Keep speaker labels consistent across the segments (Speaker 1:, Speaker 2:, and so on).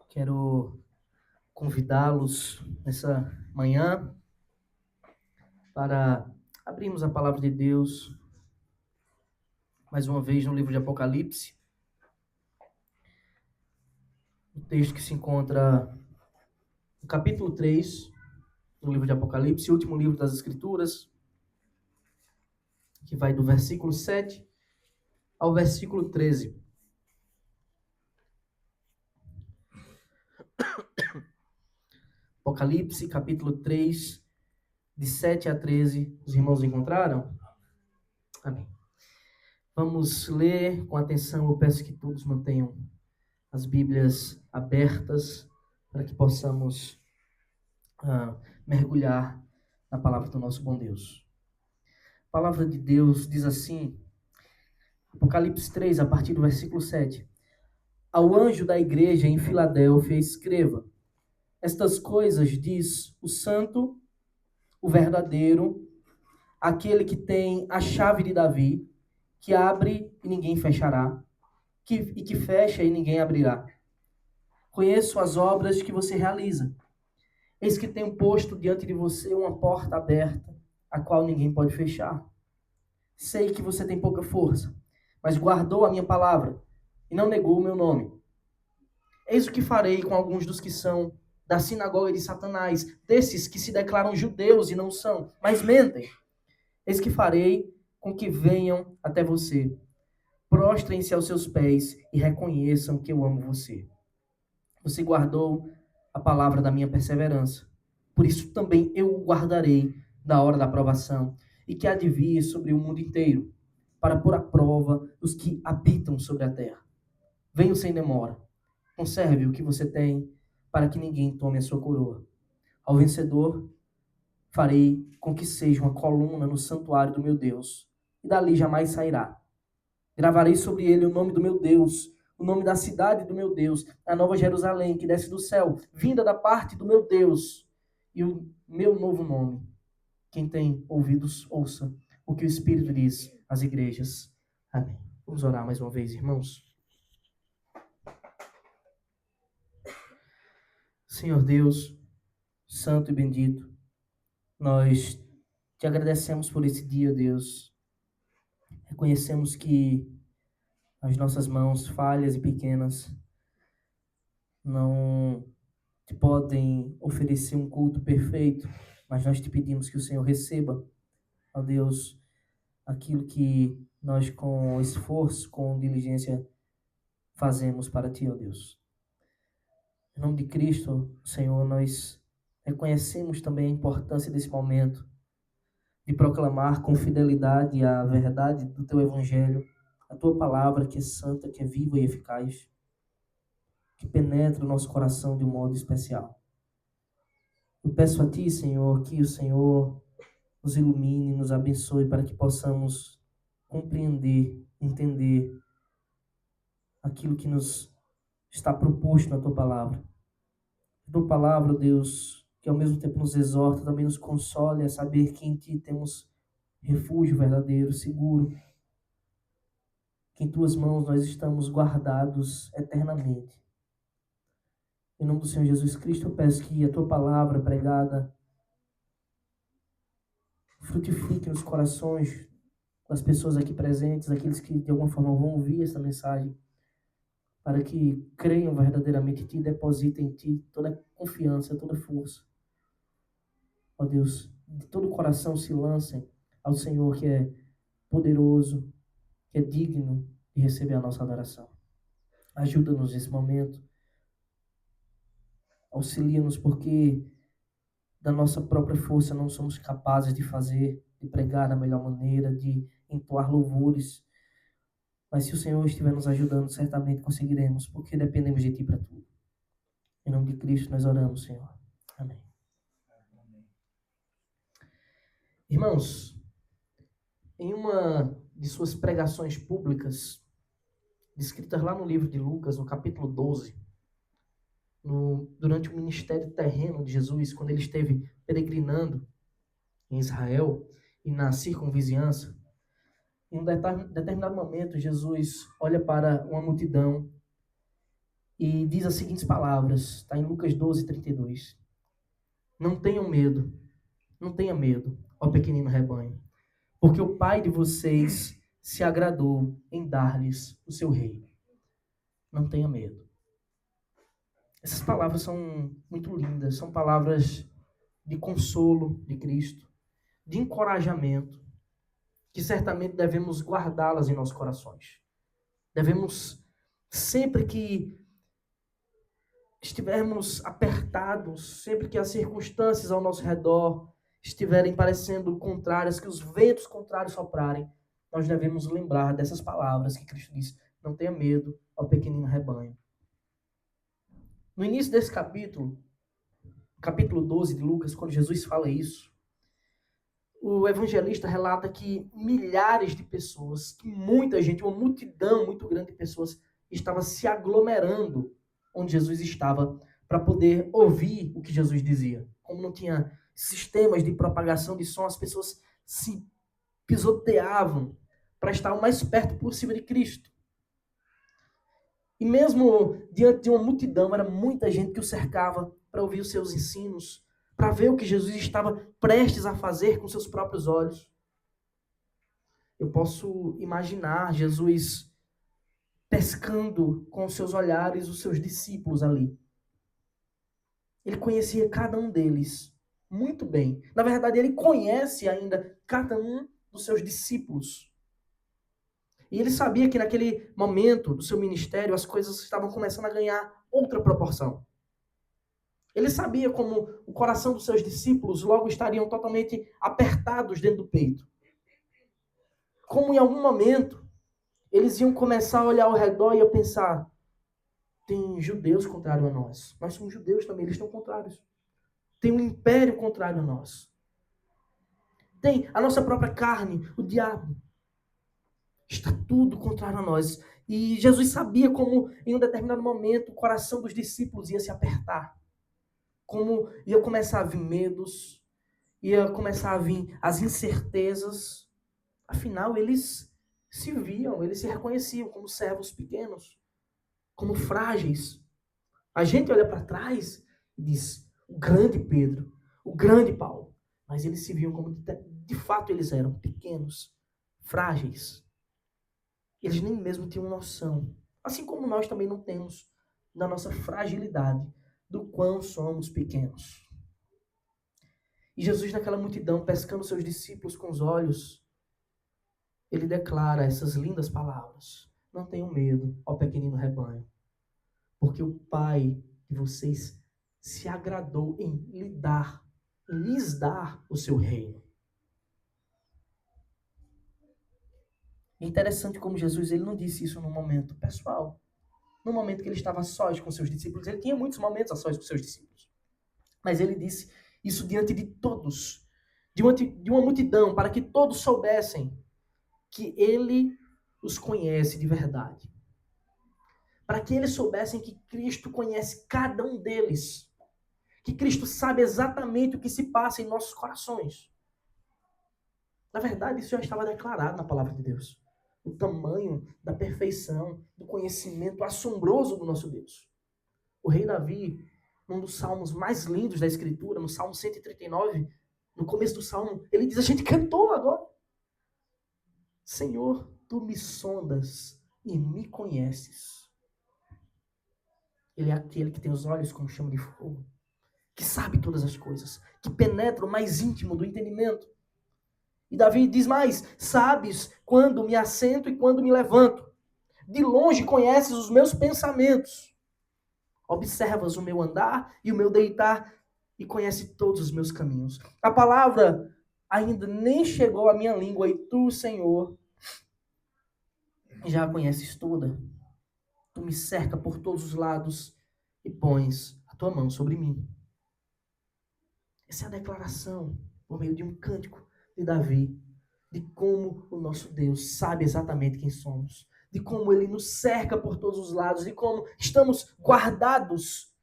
Speaker 1: Quero convidá-los nessa manhã para abrirmos a palavra de Deus mais uma vez no livro de Apocalipse. O texto que se encontra no capítulo 3 do livro de Apocalipse, o último livro das Escrituras, que vai do versículo 7 ao versículo 13. Apocalipse, capítulo 3, de 7 a 13. Os irmãos encontraram? Amém. Vamos ler com atenção. Eu peço que todos mantenham as Bíblias abertas para que possamos mergulhar na palavra do nosso bom Deus. A palavra de Deus diz assim, Apocalipse 3, a partir do versículo 7. Ao anjo da igreja em Filadélfia escreva: estas coisas diz o santo, o verdadeiro, aquele que tem a chave de Davi, que abre e ninguém fechará, e que fecha e ninguém abrirá. Conheço as obras que você realiza. Eis que tenho posto diante de você uma porta aberta, a qual ninguém pode fechar. Sei que você tem pouca força, mas guardou a minha palavra e não negou o meu nome. Eis o que farei com alguns dos que são da sinagoga de Satanás, desses que se declaram judeus e não são, mas mentem. Eis que farei com que venham até você. Prostrem-se aos seus pés e reconheçam que eu amo você. Você guardou a palavra da minha perseverança. Por isso também eu o guardarei da hora da provação, e que há de vir sobre o mundo inteiro, para pôr à prova os que habitam sobre a terra. Venho sem demora. Conserve o que você tem, para que ninguém tome a sua coroa. Ao vencedor, farei com que seja uma coluna no santuário do meu Deus, e dali jamais sairá. Gravarei sobre ele o nome do meu Deus, o nome da cidade do meu Deus, a nova Jerusalém, que desce do céu, vinda da parte do meu Deus, e o meu novo nome. Quem tem ouvidos, ouça o que o Espírito diz às igrejas. Amém. Vamos orar mais uma vez, irmãos. Senhor Deus, santo e bendito, nós te agradecemos por esse dia, Deus. Reconhecemos que as nossas mãos falhas e pequenas não te podem oferecer um culto perfeito, mas nós te pedimos que o Senhor receba, ó Deus, aquilo que nós com esforço, com diligência fazemos para ti, ó Deus. Em nome de Cristo, Senhor, nós reconhecemos também a importância desse momento de proclamar com fidelidade a verdade do teu evangelho, a tua palavra que é santa, que é viva e eficaz, que penetra o nosso coração de um modo especial. Eu peço a ti, Senhor, que o Senhor nos ilumine, nos abençoe para que possamos compreender, entender aquilo que nos está proposto na tua palavra. A tua palavra, Deus, que ao mesmo tempo nos exorta, também nos console a saber que em ti temos refúgio verdadeiro, seguro, que em tuas mãos nós estamos guardados eternamente. Em nome do Senhor Jesus Cristo, eu peço que a tua palavra pregada frutifique nos corações das pessoas aqui presentes, aqueles que de alguma forma vão ouvir essa mensagem, para que creiam verdadeiramente em ti, depositem em ti toda a confiança, toda a força. Ó Deus, de todo o coração se lancem ao Senhor que é poderoso, que é digno de receber a nossa adoração. Ajuda-nos nesse momento. Auxilia-nos, porque da nossa própria força não somos capazes de fazer, de pregar da melhor maneira, de entoar louvores. Mas se o Senhor estiver nos ajudando, certamente conseguiremos, porque dependemos de ti para tudo. Em nome de Cristo nós oramos, Senhor. Amém. Irmãos, em uma de suas pregações públicas, descritas lá no livro de Lucas, no capítulo 12, durante o ministério terreno de Jesus, quando ele esteve peregrinando em Israel e na circunvizinhança, em um determinado momento, Jesus olha para uma multidão e diz as seguintes palavras, está em Lucas 12:32. Não tenham medo, não tenha medo, ó pequenino rebanho, porque o Pai de vocês se agradou em dar-lhes o seu reino. Não tenha medo. Essas palavras são muito lindas, são palavras de consolo de Cristo, de encorajamento, que certamente devemos guardá-las em nossos corações. Devemos, sempre que estivermos apertados, sempre que as circunstâncias ao nosso redor estiverem parecendo contrárias, que os ventos contrários soprarem, nós devemos lembrar dessas palavras que Cristo disse: não tenha medo, ó pequenino rebanho. No início desse capítulo 12 de Lucas, quando Jesus fala isso, o evangelista relata que milhares de pessoas, que muita gente, uma multidão muito grande de pessoas estava se aglomerando onde Jesus estava para poder ouvir o que Jesus dizia. Como não tinha sistemas de propagação de som, as pessoas se pisoteavam para estar o mais perto possível de Cristo. E mesmo diante de uma multidão, era muita gente que o cercava para ouvir os seus ensinos, para ver o que Jesus estava prestes a fazer com seus próprios olhos. Eu posso imaginar Jesus pescando com os seus olhares os seus discípulos ali. Ele conhecia cada um deles muito bem. Na verdade, ele conhece ainda cada um dos seus discípulos. E ele sabia que naquele momento do seu ministério as coisas estavam começando a ganhar outra proporção. Ele sabia como o coração dos seus discípulos logo estariam totalmente apertados dentro do peito. Como em algum momento eles iam começar a olhar ao redor e a pensar: tem judeus contrários a nós. Nós somos judeus também, eles estão contrários. Tem um império contrário a nós. Tem a nossa própria carne, o diabo. Está tudo contrário a nós. E Jesus sabia como, em um determinado momento, o coração dos discípulos ia se apertar. Como ia começar a vir medos, ia começar a vir as incertezas. Afinal, eles se viam, eles se reconheciam como servos pequenos, como frágeis. A gente olha para trás e diz: o grande Pedro, o grande Paulo. Mas eles se viam como de fato eles eram, pequenos, frágeis. Eles nem mesmo tinham noção, assim como nós também não temos, da nossa fragilidade, do quão somos pequenos. E Jesus, naquela multidão, pescando seus discípulos com os olhos, ele declara essas lindas palavras: não tenham medo, ó pequenino rebanho, porque o Pai de vocês se agradou em lhes dar o seu reino. É interessante como Jesus ele não disse isso num momento pessoal. No momento que ele estava a sós com seus discípulos. Ele tinha muitos momentos a sós com seus discípulos. Mas ele disse isso diante de todos, de uma multidão, para que todos soubessem que ele os conhece de verdade. Para que eles soubessem que Cristo conhece cada um deles. Que Cristo sabe exatamente o que se passa em nossos corações. Na verdade, isso já estava declarado na palavra de Deus. O tamanho da perfeição, do conhecimento assombroso do nosso Deus. O rei Davi, num dos salmos mais lindos da Escritura, no Salmo 139, no começo do salmo, ele diz: a gente cantou agora. Senhor, tu me sondas e me conheces. Ele é aquele que tem os olhos como chama de fogo, que sabe todas as coisas, que penetra o mais íntimo do entendimento. E Davi diz mais: sabes quando me assento e quando me levanto. De longe conheces os meus pensamentos. Observas o meu andar e o meu deitar e conhece todos os meus caminhos. A palavra ainda nem chegou à minha língua e tu, Senhor, já a conheces toda. Tu me cerca por todos os lados e pões a tua mão sobre mim. Essa é a declaração, por meio de um cântico de Davi, de como o nosso Deus sabe exatamente quem somos, de como ele nos cerca por todos os lados, de como estamos guardados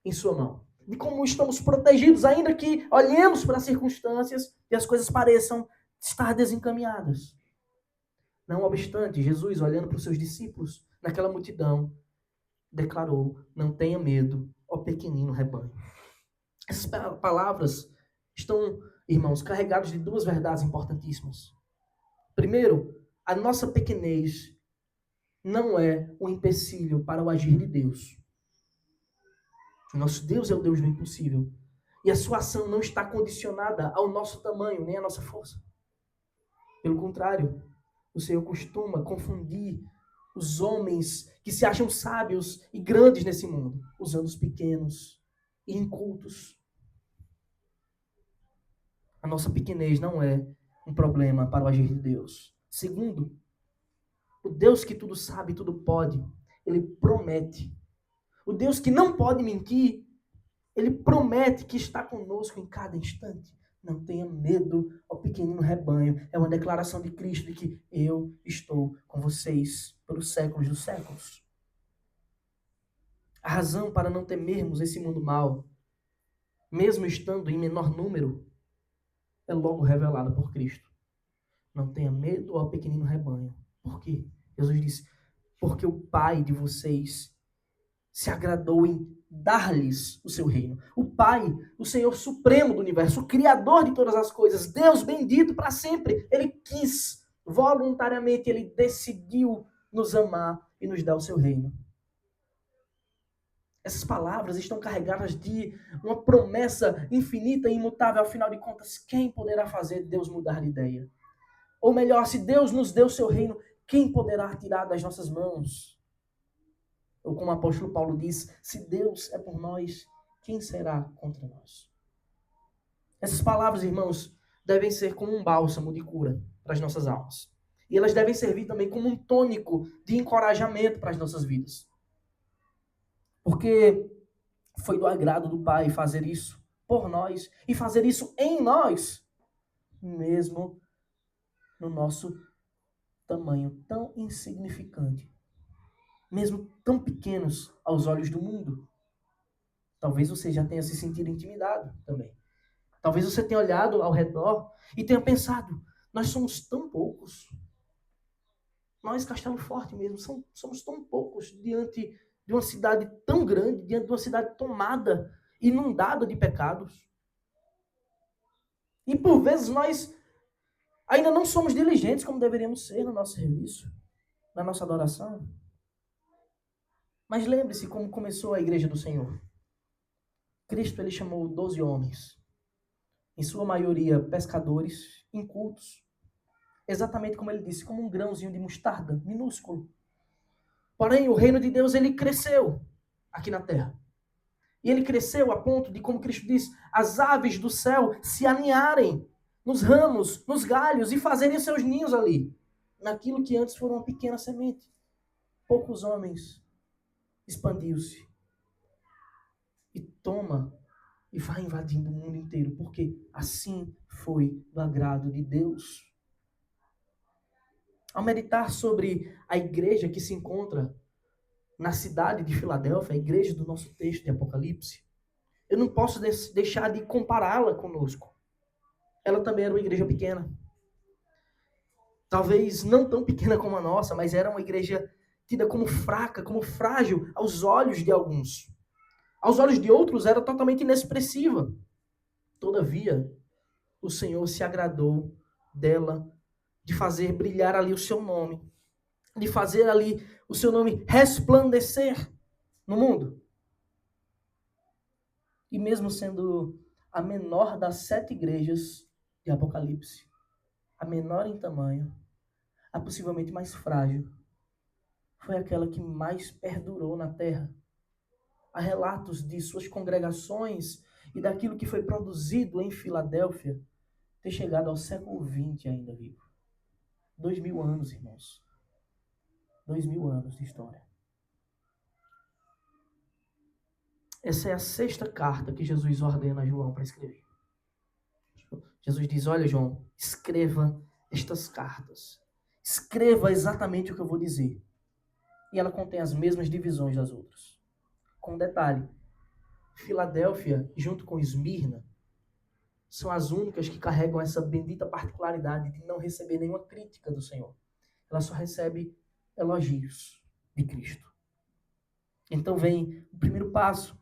Speaker 1: em sua mão, de como estamos protegidos, ainda que olhemos para as circunstâncias e as coisas pareçam estar desencaminhadas. Não obstante, Jesus, olhando para os seus discípulos, naquela multidão, declarou: não tenha medo, ó pequenino rebanho. Essas palavras estão, irmãos, carregadas de duas verdades importantíssimas. Primeiro, a nossa pequenez não é um empecilho para o agir de Deus. O nosso Deus é o Deus do impossível. E a sua ação não está condicionada ao nosso tamanho, nem à nossa força. Pelo contrário, o Senhor costuma confundir os homens que se acham sábios e grandes nesse mundo, usando os pequenos e incultos. A nossa pequenez não é um problema para o agir de Deus. Segundo, o Deus que tudo sabe, tudo pode, ele promete. O Deus que não pode mentir, ele promete que está conosco em cada instante. Não tenha medo, ó pequenino rebanho. É uma declaração de Cristo de que eu estou com vocês pelos séculos dos séculos. A razão para não temermos esse mundo mau, mesmo estando em menor número, é logo revelada por Cristo. Não tenha medo, ó pequenino rebanho. Por quê? Jesus disse, porque o Pai de vocês se agradou em dar-lhes o seu reino. O Pai, o Senhor Supremo do Universo, o Criador de todas as coisas, Deus bendito para sempre, Ele quis, voluntariamente, Ele decidiu nos amar e nos dar o seu reino. Essas palavras estão carregadas de uma promessa infinita e imutável. Afinal de contas, quem poderá fazer Deus mudar de ideia? Ou melhor, se Deus nos deu o seu reino, quem poderá tirar das nossas mãos? Ou como o apóstolo Paulo diz, se Deus é por nós, quem será contra nós? Essas palavras, irmãos, devem ser como um bálsamo de cura para as nossas almas. E elas devem servir também como um tônico de encorajamento para as nossas vidas. Porque foi do agrado do Pai fazer isso por nós e fazer isso em nós, mesmo no nosso tamanho tão insignificante, mesmo tão pequenos aos olhos do mundo. Talvez você já tenha se sentido intimidado também. Talvez você tenha olhado ao redor e tenha pensado, nós somos tão poucos. Nós, Castelo Forte mesmo, somos tão poucos diante de uma cidade tão grande, diante de uma cidade tomada, inundada de pecados. E por vezes nós ainda não somos diligentes como deveríamos ser no nosso serviço, na nossa adoração. Mas lembre-se como começou a igreja do Senhor. Cristo, ele chamou 12 homens, em sua maioria pescadores, incultos, exatamente como ele disse, como um grãozinho de mostarda, minúsculo. Porém, o reino de Deus, ele cresceu aqui na terra. E ele cresceu a ponto de, como Cristo diz, as aves do céu se aninharem nos ramos, nos galhos e fazerem seus ninhos ali, naquilo que antes foi uma pequena semente. Poucos homens, expandiu-se. E toma e vai invadindo o mundo inteiro, porque assim foi do agrado de Deus. Ao meditar sobre a igreja que se encontra na cidade de Filadélfia, a igreja do nosso texto de Apocalipse, eu não posso deixar de compará-la conosco. Ela também era uma igreja pequena. Talvez não tão pequena como a nossa, mas era uma igreja tida como fraca, como frágil aos olhos de alguns. Aos olhos de outros era totalmente inexpressiva. Todavia, o Senhor se agradou dela, de fazer brilhar ali o seu nome, de fazer ali o seu nome resplandecer no mundo. E mesmo sendo a menor das 7 igrejas de Apocalipse, a menor em tamanho, a possivelmente mais frágil, foi aquela que mais perdurou na terra. Há relatos de suas congregações e daquilo que foi produzido em Filadélfia ter chegado ao século XX ainda vivo. 2000 anos, irmãos. 2000 anos de história. Essa é a 6ª carta que Jesus ordena a João para escrever. Jesus diz, olha João, escreva estas cartas. Escreva exatamente o que eu vou dizer. E ela contém as mesmas divisões das outras. Com um detalhe, Filadélfia, junto com Esmirna, são as únicas que carregam essa bendita particularidade de não receber nenhuma crítica do Senhor. Ela só recebe elogios de Cristo. Então vem o primeiro passo.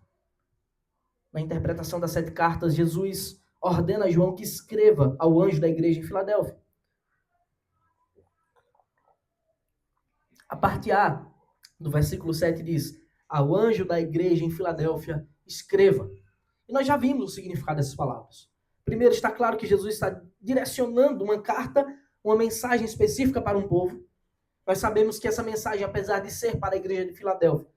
Speaker 1: Na interpretação das 7 cartas, Jesus ordena a João que escreva ao anjo da igreja em Filadélfia. A parte A do versículo 7 diz: ao anjo da igreja em Filadélfia, escreva. E nós já vimos o significado dessas palavras. Primeiro, está claro que Jesus está direcionando uma carta, uma mensagem específica para um povo. Nós sabemos que essa mensagem, apesar de ser para a igreja de Filadélfia,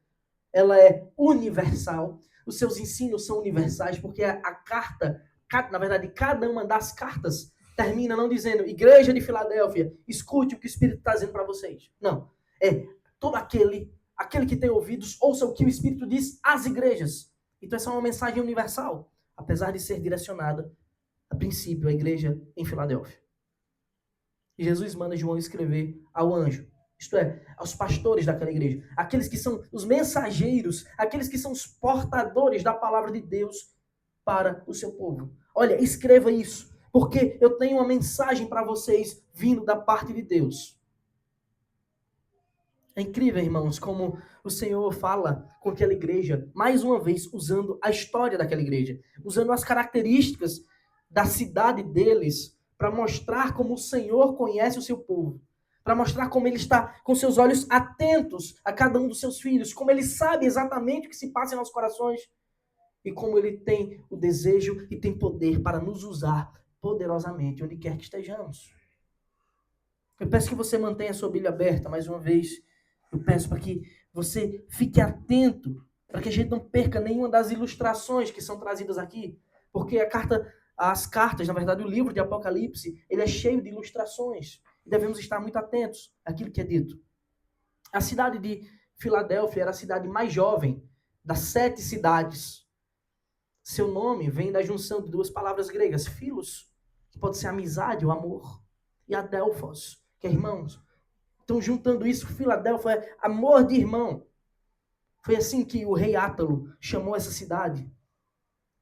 Speaker 1: ela é universal. Os seus ensinos são universais, porque a carta, na verdade, cada uma das cartas termina não dizendo, igreja de Filadélfia, escute o que o Espírito está dizendo para vocês. Não. É todo aquele que tem ouvidos, ouça o que o Espírito diz às igrejas. Então essa é uma mensagem universal, apesar de ser direcionada, a princípio, à igreja em Filadélfia. E Jesus manda João escrever ao anjo, isto é, aos pastores daquela igreja, aqueles que são os mensageiros, aqueles que são os portadores da palavra de Deus para o seu povo. Olha, escreva isso, porque eu tenho uma mensagem para vocês vindo da parte de Deus. É incrível, irmãos, como o Senhor fala com aquela igreja, mais uma vez, usando a história daquela igreja, usando as características da cidade deles, para mostrar como o Senhor conhece o seu povo, para mostrar como ele está com seus olhos atentos a cada um dos seus filhos, como ele sabe exatamente o que se passa em nossos corações e como ele tem o desejo e tem poder para nos usar poderosamente onde quer que estejamos. Eu peço que você mantenha a sua Bíblia aberta, mais uma vez. Eu peço para que você fique atento, para que a gente não perca nenhuma das ilustrações que são trazidas aqui, porque as cartas, na verdade, o livro de Apocalipse, ele é cheio de ilustrações. E devemos estar muito atentos àquilo que é dito. A cidade de Filadélfia era a cidade mais jovem das 7 cidades. Seu nome vem da junção de 2 palavras gregas, philos, que pode ser amizade ou amor, e adelphos, que é irmãos. Então, juntando isso, Filadélfia é amor de irmão. Foi assim que o rei Átalo chamou essa cidade,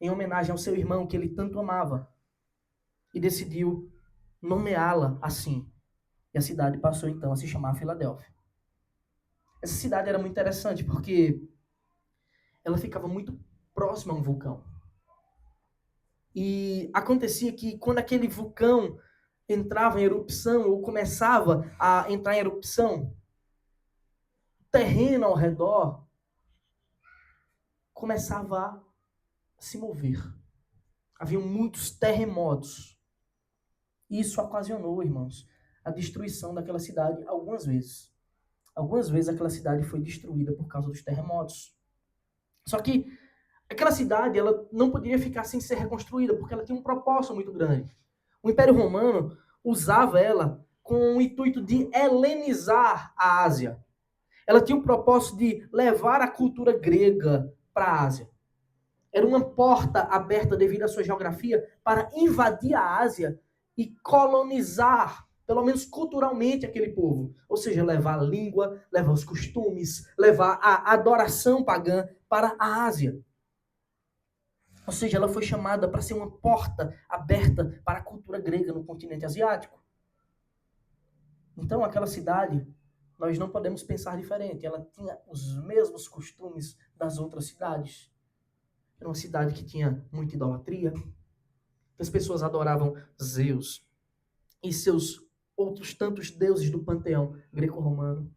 Speaker 1: em homenagem ao seu irmão que ele tanto amava. E decidiu nomeá-la assim. E a cidade passou, então, a se chamar Filadélfia. Essa cidade era muito interessante, porque ela ficava muito próxima a um vulcão. E acontecia que, quando aquele vulcão entrava em erupção, ou começava a entrar em erupção, o terreno ao redor começava a se mover. Haviam muitos terremotos. Isso ocasionou, irmãos, a destruição daquela cidade algumas vezes. Algumas vezes aquela cidade foi destruída por causa dos terremotos. Só que aquela cidade, ela não poderia ficar sem ser reconstruída, porque ela tinha um propósito muito grande. O Império Romano usava ela com o intuito de helenizar a Ásia. Ela tinha o propósito de levar a cultura grega para a Ásia. Era uma porta aberta devido à sua geografia para invadir a Ásia e colonizar, pelo menos culturalmente, aquele povo. Ou seja, levar a língua, levar os costumes, levar a adoração pagã para a Ásia. Ou seja, ela foi chamada para ser uma porta aberta para a cultura grega no continente asiático. Então, aquela cidade, nós não podemos pensar diferente. Ela tinha os mesmos costumes das outras cidades. Era uma cidade que tinha muita idolatria. As pessoas adoravam Zeus e seus outros tantos deuses do panteão greco-romano.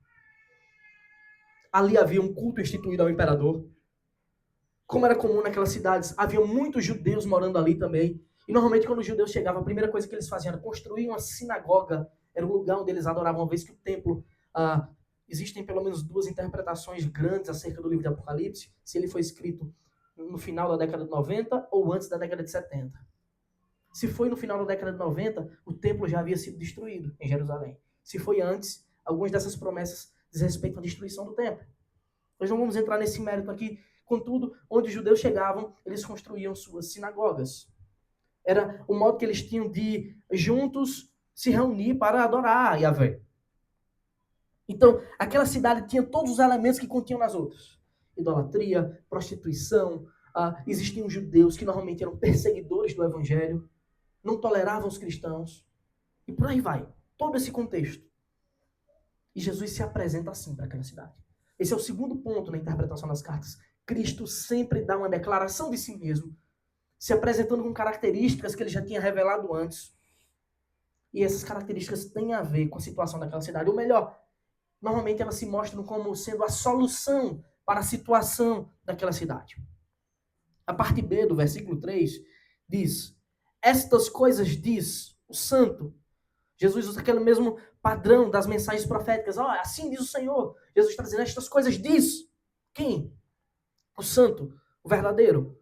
Speaker 1: Ali havia um culto instituído ao imperador. Como era comum naquelas cidades, havia muitos judeus morando ali também. E normalmente quando os judeus chegavam, a primeira coisa que eles faziam era construir uma sinagoga. Era um lugar onde eles adoravam, uma vez que o templo... existem pelo menos 2 interpretações grandes acerca do livro de Apocalipse, se ele foi escrito no final da década de 90 ou antes da década de 70. Se foi no final da década de 90, o templo já havia sido destruído em Jerusalém. Se foi antes, algumas dessas promessas diz respeito à destruição do templo. Nós não vamos entrar nesse mérito aqui. Contudo, onde os judeus chegavam, eles construíam suas sinagogas. Era o modo que eles tinham de juntos se reunir para adorar Yahvé. Então, aquela cidade tinha todos os elementos que continham nas outras. Idolatria, prostituição, existiam judeus que normalmente eram perseguidores do evangelho, não toleravam os cristãos, e por aí vai. Todo esse contexto. E Jesus se apresenta assim para aquela cidade. Esse é o segundo ponto na interpretação das cartas. Cristo sempre dá uma declaração de si mesmo, se apresentando com características que ele já tinha revelado antes. E essas características têm a ver com a situação daquela cidade. Ou melhor, normalmente elas se mostram como sendo a solução para a situação daquela cidade. A parte B do versículo 3 diz: estas coisas diz o santo. Jesus usa aquele mesmo padrão das mensagens proféticas. Assim diz o Senhor. Jesus está dizendo: estas coisas diz. Quem? O santo, o verdadeiro.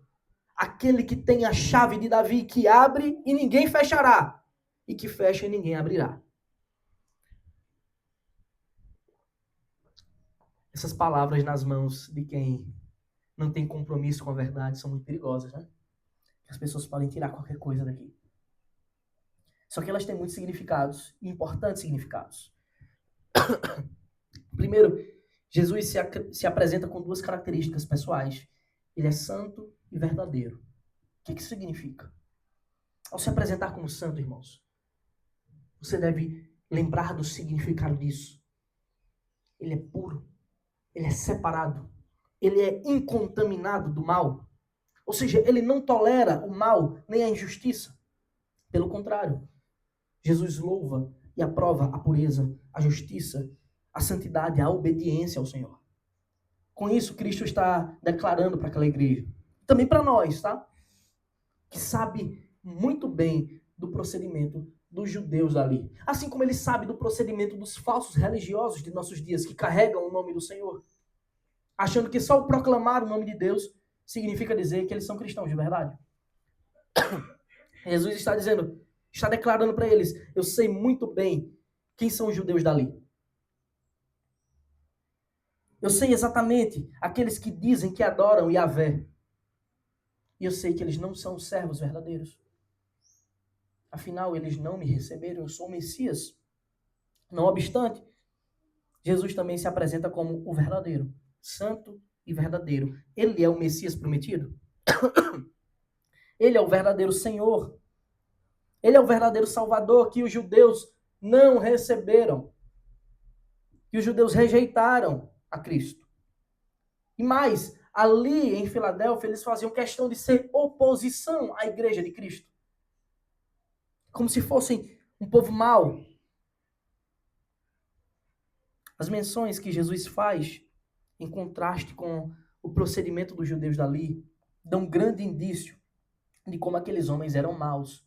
Speaker 1: Aquele que tem a chave de Davi, que abre e ninguém fechará, e que fecha e ninguém abrirá. Essas palavras nas mãos de quem não tem compromisso com a verdade são muito perigosas, né? As pessoas podem tirar qualquer coisa daqui. Só que elas têm muitos significados, importantes significados. Primeiro, Jesus se apresenta com duas características pessoais. Ele é santo e verdadeiro. O que isso significa? Ao se apresentar como santo, irmãos, você deve lembrar do significado disso. Ele é puro, ele é separado, ele é incontaminado do mal. Ou seja, ele não tolera o mal nem a injustiça. Pelo contrário, Jesus louva e aprova a pureza, a justiça, a santidade, a obediência ao Senhor. Com isso, Cristo está declarando para aquela igreja, também para nós, tá? Que sabe muito bem do procedimento dos judeus dali. Assim como ele sabe do procedimento dos falsos religiosos de nossos dias, que carregam o nome do Senhor, achando que só o proclamar o nome de Deus significa dizer que eles são cristãos de verdade. Jesus está dizendo, está declarando para eles: eu sei muito bem quem são os judeus dali. Eu sei exatamente aqueles que dizem que adoram Yahvé. E eu sei que eles não são servos verdadeiros. Afinal, eles não me receberam, eu sou o Messias. Não obstante, Jesus também se apresenta como o verdadeiro, santo e verdadeiro. Ele é o Messias prometido. Ele é o verdadeiro Senhor. Ele é o verdadeiro Salvador que os judeus não receberam. Que os judeus rejeitaram a Cristo. E mais, ali em Filadélfia, eles faziam questão de ser oposição à igreja de Cristo. Como se fossem um povo mau. As menções que Jesus faz, em contraste com o procedimento dos judeus dali, dão um grande indício de como aqueles homens eram maus,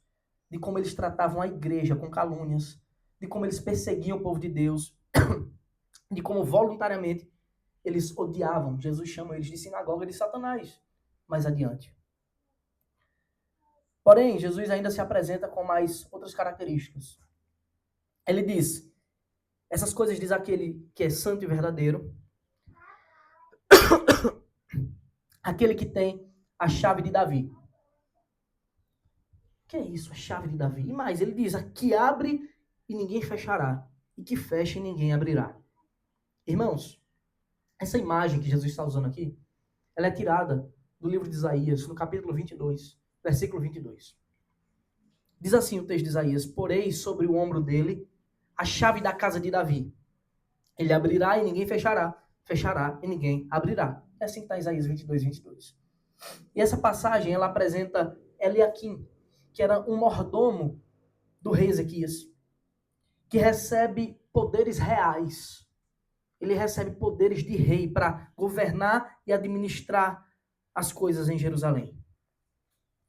Speaker 1: de como eles tratavam a igreja com calúnias, de como eles perseguiam o povo de Deus, de como voluntariamente eles odiavam. Jesus chama eles de sinagoga de Satanás, mais adiante. Porém, Jesus ainda se apresenta com mais outras características. Ele diz: essas coisas diz aquele que é santo e verdadeiro, aquele que tem a chave de Davi. O que é isso, a chave de Davi? E mais, ele diz: que abre e ninguém fechará, e que fecha e ninguém abrirá. Irmãos, essa imagem que Jesus está usando aqui, ela é tirada do livro de Isaías, no capítulo 22, versículo 22. Diz assim o texto de Isaías: porei sobre o ombro dele a chave da casa de Davi. Ele abrirá e ninguém fechará, fechará e ninguém abrirá. É assim que está Isaías 22, 22. E essa passagem, ela apresenta Eliaquim, que era um mordomo do rei Ezequias, que recebe poderes reais. Ele recebe poderes de rei para governar e administrar as coisas em Jerusalém.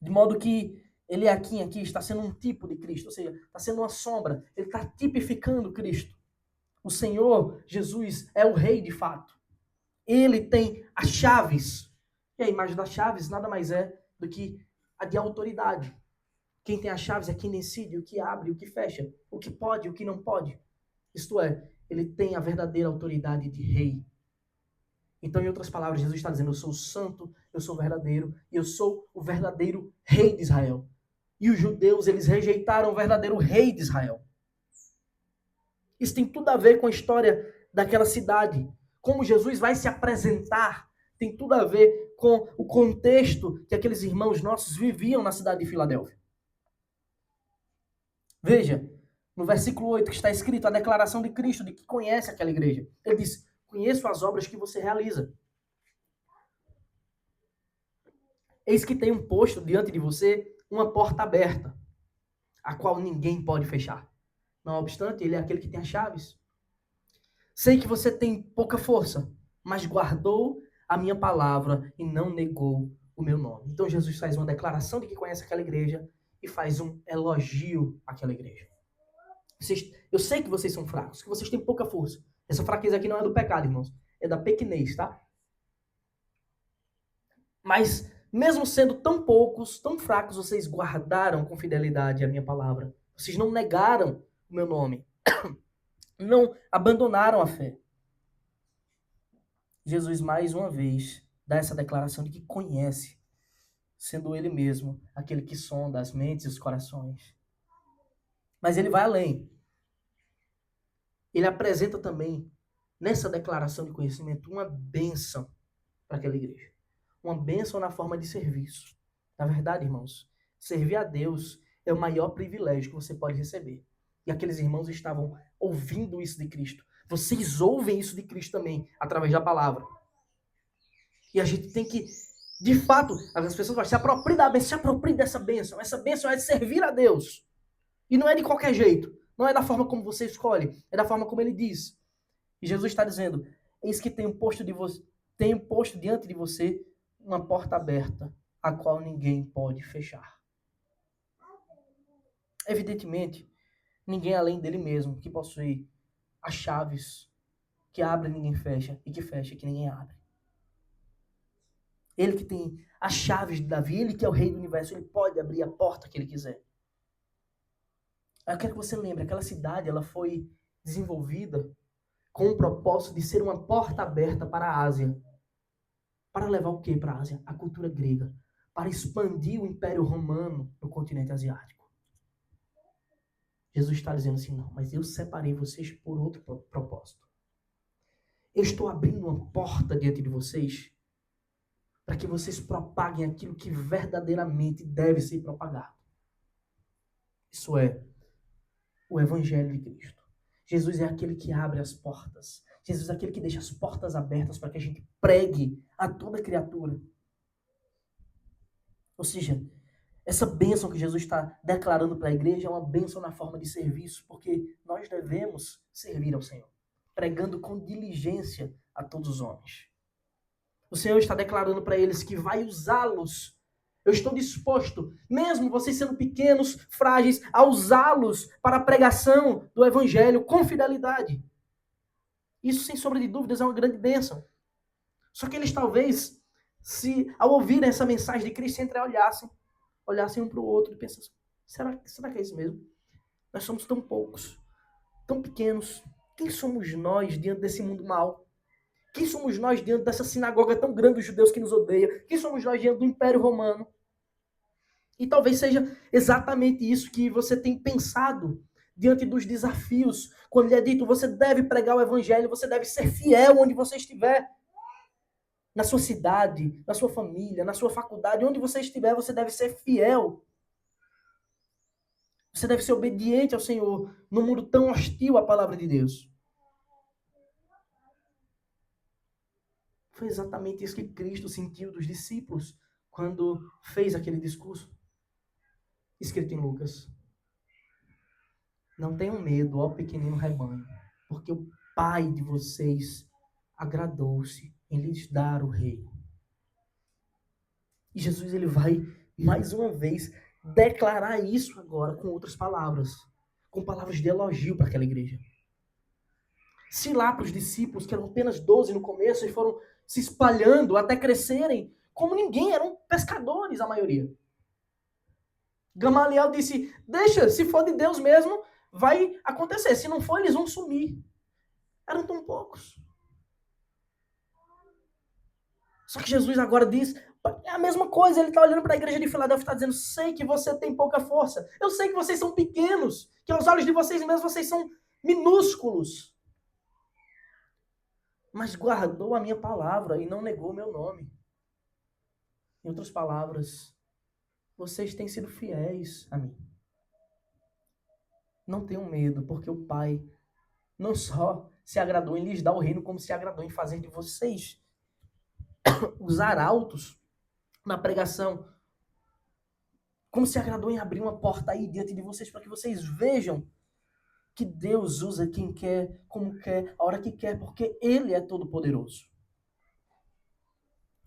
Speaker 1: De modo que Eliaquim aqui está sendo um tipo de Cristo, ou seja, está sendo uma sombra, ele está tipificando Cristo. O Senhor Jesus é o rei de fato. Ele tem as chaves. E a imagem das chaves nada mais é do que a de autoridade. Quem tem as chaves é quem decide o que abre, o que fecha, o que pode e o que não pode. Isto é, ele tem a verdadeira autoridade de rei. Então, em outras palavras, Jesus está dizendo: eu sou o santo, eu sou o verdadeiro, e eu sou o verdadeiro rei de Israel. E os judeus, eles rejeitaram o verdadeiro rei de Israel. Isso tem tudo a ver com a história daquela cidade. Como Jesus vai se apresentar, tem tudo a ver com o contexto que aqueles irmãos nossos viviam na cidade de Filadélfia. Veja, no versículo 8 que está escrito a declaração de Cristo, de que conhece aquela igreja. Ele diz: conheço as obras que você realiza. Eis que tenho posto diante de você uma porta aberta, a qual ninguém pode fechar. Não obstante, ele é aquele que tem as chaves. Sei que você tem pouca força, mas guardou a minha palavra e não negou o meu nome. Então Jesus faz uma declaração de que conhece aquela igreja e faz um elogio àquela igreja. Eu sei que vocês são fracos, que vocês têm pouca força. Essa fraqueza aqui não é do pecado, irmãos. É da pequenez, tá? Mas, mesmo sendo tão poucos, tão fracos, vocês guardaram com fidelidade a minha palavra. Vocês não negaram o meu nome. Não abandonaram a fé. Jesus, mais uma vez, dá essa declaração de que conhece, sendo ele mesmo aquele que sonda as mentes e os corações. Mas ele vai além. Ele apresenta também, nessa declaração de conhecimento, uma bênção para aquela igreja. Uma bênção na forma de serviço. Na verdade, irmãos, servir a Deus é o maior privilégio que você pode receber. E aqueles irmãos estavam ouvindo isso de Cristo. Vocês ouvem isso de Cristo também, através da palavra. E a gente tem que, de fato, as pessoas vão se aproprie da bênção, se aproprie dessa bênção. Essa bênção é de servir a Deus. E não é de qualquer jeito. Não é da forma como você escolhe. É da forma como ele diz. E Jesus está dizendo, eis que tenho posto diante de você uma porta aberta, a qual ninguém pode fechar. Evidentemente, ninguém além dele mesmo que possui as chaves que abre ninguém fecha e que fecha que ninguém abre. Ele que tem as chaves de Davi, ele que é o rei do universo, ele pode abrir a porta que ele quiser. Eu quero que você lembre, aquela cidade ela foi desenvolvida com o propósito de ser uma porta aberta para a Ásia. Para levar o quê para a Ásia? A cultura grega. Para expandir o Império Romano no continente asiático. Jesus está dizendo assim, não, mas eu separei vocês por outro propósito. Eu estou abrindo uma porta diante de vocês para que vocês propaguem aquilo que verdadeiramente deve ser propagado. Isso é o Evangelho de Cristo. Jesus é aquele que abre as portas. Jesus é aquele que deixa as portas abertas para que a gente pregue a toda criatura. Ou seja, essa bênção que Jesus está declarando para a igreja é uma bênção na forma de serviço, porque nós devemos servir ao Senhor, pregando com diligência a todos os homens. O Senhor está declarando para eles que vai usá-los. Eu estou disposto, mesmo vocês sendo pequenos, frágeis, a usá-los para a pregação do Evangelho com fidelidade. Isso, sem sombra de dúvidas, é uma grande bênção. Só que eles talvez, ao ouvirem essa mensagem de Cristo, olhassem um para o outro e pensassem, será que é isso mesmo? Nós somos tão poucos, tão pequenos. Quem somos nós diante desse mundo mau? Quem somos nós diante dessa sinagoga tão grande dos judeus que nos odeia? Quem somos nós diante do Império Romano? E talvez seja exatamente isso que você tem pensado diante dos desafios. Quando lhe é dito, você deve pregar o Evangelho, você deve ser fiel onde você estiver. Na sua cidade, na sua família, na sua faculdade, onde você estiver, você deve ser fiel. Você deve ser obediente ao Senhor num mundo tão hostil à palavra de Deus. Foi exatamente isso que Cristo sentiu dos discípulos quando fez aquele discurso escrito em Lucas. Não tenham medo, ó pequenino rebanho, porque o Pai de vocês agradou-se em lhes dar o reino. E Jesus ele vai, mais uma vez, declarar isso agora com outras palavras, com palavras de elogio para aquela igreja. Se lá para os discípulos, que eram apenas 12 no começo, e foram se espalhando até crescerem, como ninguém, eram pescadores a maioria. Gamaliel disse, deixa, se for de Deus mesmo, vai acontecer. Se não for, eles vão sumir. Eram tão poucos. Só que Jesus agora diz, é a mesma coisa, ele está olhando para a igreja de Filadélfia e está dizendo, sei que você tem pouca força, eu sei que vocês são pequenos, que aos olhos de vocês mesmos vocês são minúsculos. Mas guardou a minha palavra e não negou o meu nome. Em outras palavras, vocês têm sido fiéis a mim. Não tenham medo, porque o Pai não só se agradou em lhes dar o reino, como se agradou em fazer de vocês os arautos na pregação, como se agradou em abrir uma porta aí diante de vocês para que vocês vejam que Deus usa quem quer, como quer, a hora que quer, porque Ele é todo-poderoso.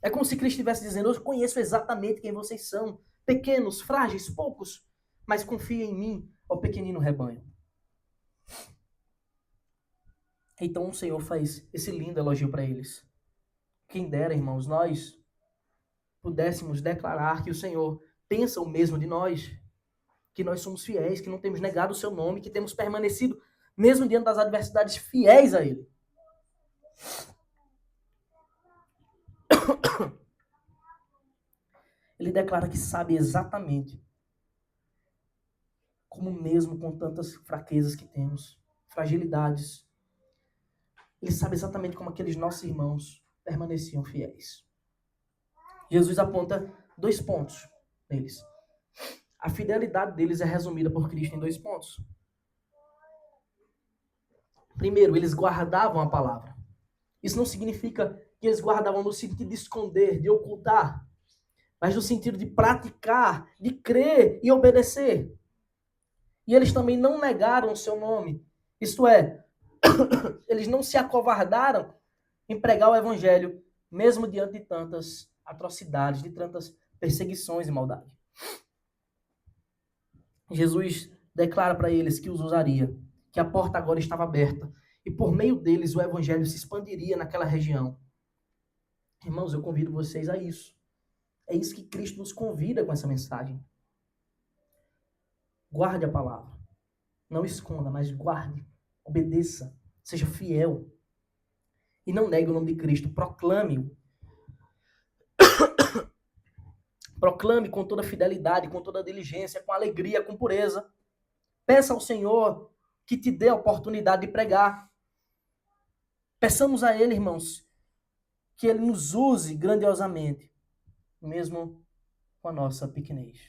Speaker 1: É como se Cristo estivesse dizendo: eu conheço exatamente quem vocês são, pequenos, frágeis, poucos, mas confia em mim, ó pequenino rebanho. Então o Senhor faz esse lindo elogio para eles. Quem dera, irmãos, nós pudéssemos declarar que o Senhor pensa o mesmo de nós, que nós somos fiéis, que não temos negado o seu nome, que temos permanecido, mesmo diante das adversidades, fiéis a Ele. Ele declara que sabe exatamente como, mesmo com tantas fraquezas que temos, fragilidades, Ele sabe exatamente como aqueles nossos irmãos permaneciam fiéis. Jesus aponta 2 pontos neles. A fidelidade deles é resumida por Cristo em 2 pontos. Primeiro, eles guardavam a palavra. Isso não significa que eles guardavam no sentido de esconder, de ocultar, mas no sentido de praticar, de crer e obedecer. E eles também não negaram o seu nome. Isto é, eles não se acovardaram em pregar o evangelho, mesmo diante de tantas atrocidades, de tantas perseguições e maldade. Jesus declara para eles que os usaria, que a porta agora estava aberta, e por meio deles o evangelho se expandiria naquela região. Irmãos, eu convido vocês a isso. É isso que Cristo nos convida com essa mensagem. Guarde a palavra. Não esconda, mas guarde. Obedeça. Seja fiel. E não negue o nome de Cristo. Proclame-o. Proclame com toda fidelidade, com toda diligência, com alegria, com pureza. Peça ao Senhor que te dê a oportunidade de pregar. Peçamos a Ele, irmãos, que Ele nos use grandiosamente, mesmo com a nossa pequenez.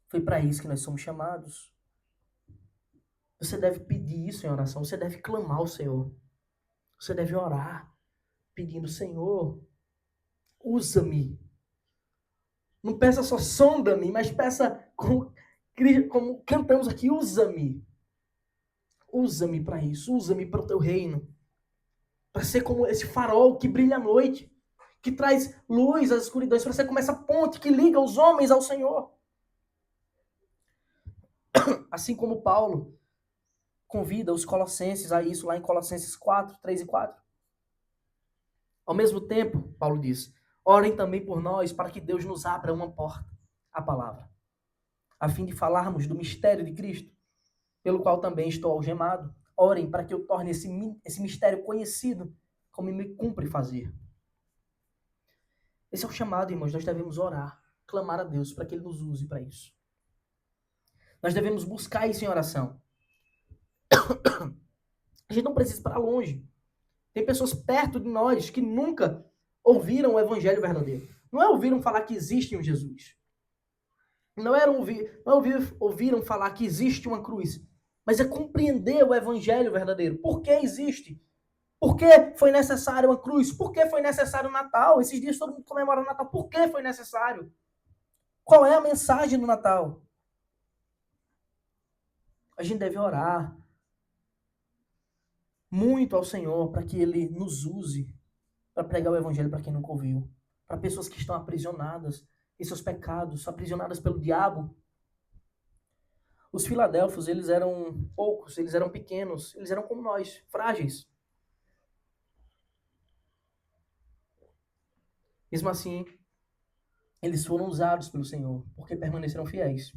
Speaker 1: Foi para isso que nós somos chamados. Você deve pedir isso em oração, você deve clamar ao Senhor. Você deve orar, pedindo: Senhor, usa-me. Não peça só sonda-me, mas peça como cantamos aqui: usa-me. Usa-me para isso, usa-me para o teu reino. Para ser como esse farol que brilha à noite, que traz luz às escuridões, para ser como essa ponte que liga os homens ao Senhor. Assim como Paulo convida os colossenses a isso lá em Colossenses 4, 3 e 4. Ao mesmo tempo, Paulo diz: orem também por nós para que Deus nos abra uma porta, a palavra, a fim de falarmos do mistério de Cristo, pelo qual também estou algemado. Orem para que eu torne esse mistério conhecido, como me cumpre fazer. Esse é o chamado, irmãos. Nós devemos orar, clamar a Deus para que Ele nos use para isso. Nós devemos buscar isso em oração. A gente não precisa ir para longe. Tem pessoas perto de nós que nunca ouviram o evangelho verdadeiro. Não é ouviram falar que existe um Jesus. Não ouviram falar que existe uma cruz. Mas é compreender o evangelho verdadeiro. Por que existe? Por que foi necessário uma cruz? Por que foi necessário o Natal? Esses dias todo mundo comemora o Natal. Por que foi necessário? Qual é a mensagem do Natal? A gente deve orar muito ao Senhor para que Ele nos use para pregar o evangelho para quem nunca ouviu. Para pessoas que estão aprisionadas em seus pecados, aprisionadas pelo diabo. Os filadelfos, eles eram poucos, eles eram pequenos, eles eram como nós, frágeis. Mesmo assim, eles foram usados pelo Senhor, porque permaneceram fiéis.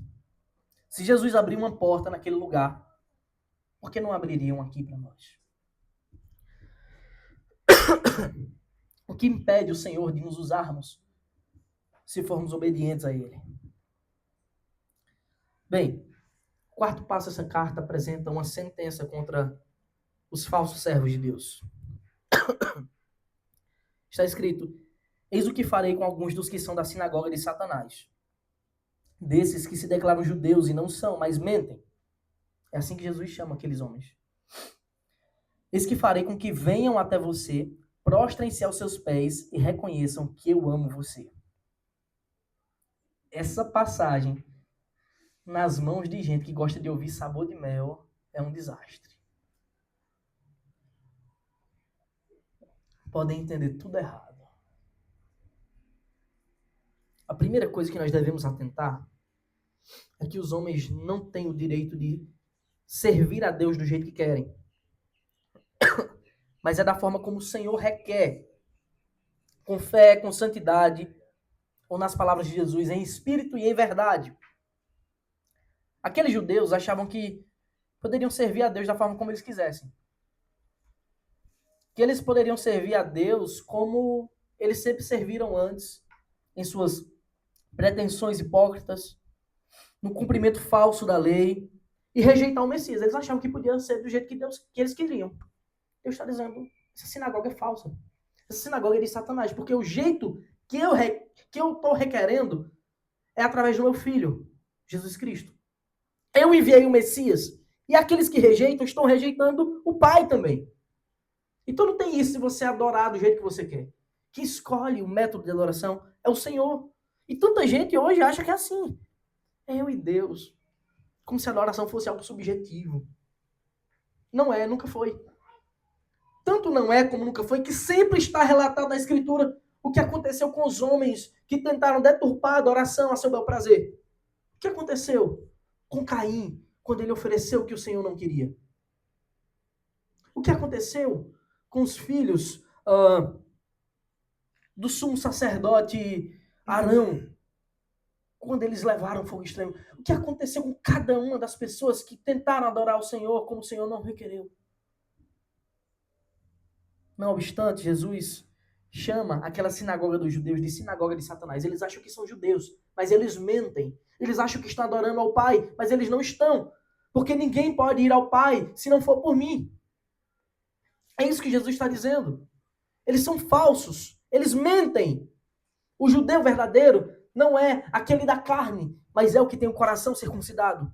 Speaker 1: Se Jesus abriu uma porta naquele lugar, por que não abririam aqui para nós? O que impede o Senhor de nos usarmos se formos obedientes a Ele? Bem, o quarto passo dessa carta apresenta uma sentença contra os falsos servos de Deus. Está escrito: eis o que farei com alguns dos que são da sinagoga de Satanás, desses que se declaram judeus e não são, mas mentem. É assim que Jesus chama aqueles homens. Eis que farei com que venham até você, prostrem-se aos seus pés e reconheçam que eu amo você. Essa passagem, nas mãos de gente que gosta de ouvir sabor de mel, é um desastre. Podem entender tudo errado. A primeira coisa que nós devemos atentar é que os homens não têm o direito de servir a Deus do jeito que querem, mas é da forma como o Senhor requer, com fé, com santidade, ou nas palavras de Jesus, em espírito e em verdade. Aqueles judeus achavam que poderiam servir a Deus da forma como eles quisessem. Que eles poderiam servir a Deus como eles sempre serviram antes, em suas pretensões hipócritas, no cumprimento falso da lei, e rejeitar o Messias. Eles achavam que podia ser do jeito que eles queriam. Deus está dizendo, essa sinagoga é falsa. Essa sinagoga é de Satanás, porque o jeito que eu estou requerendo é através do meu Filho, Jesus Cristo. Eu enviei o Messias, e aqueles que rejeitam estão rejeitando o Pai também. Então não tem isso se você adorar do jeito que você quer. Quem escolhe o método de adoração é o Senhor. E tanta gente hoje acha que é assim. É eu e Deus. Como se a adoração fosse algo subjetivo. Não é, nunca foi. Tanto não é como nunca foi, que sempre está relatado na Escritura o que aconteceu com os homens que tentaram deturpar a adoração a seu bel prazer. O que aconteceu com Caim, quando ele ofereceu o que o Senhor não queria? O que aconteceu com os filhos do sumo sacerdote Arão, quando eles levaram fogo extremo? O que aconteceu com cada uma das pessoas que tentaram adorar o Senhor como o Senhor não requereu? Não obstante, Jesus chama aquela sinagoga dos judeus de sinagoga de Satanás. Eles acham que são judeus, mas eles mentem. Eles acham que estão adorando ao Pai, mas eles não estão. Porque ninguém pode ir ao Pai se não for por mim. É isso que Jesus está dizendo. Eles são falsos. Eles mentem. O judeu verdadeiro não é aquele da carne, mas é o que tem o coração circuncidado.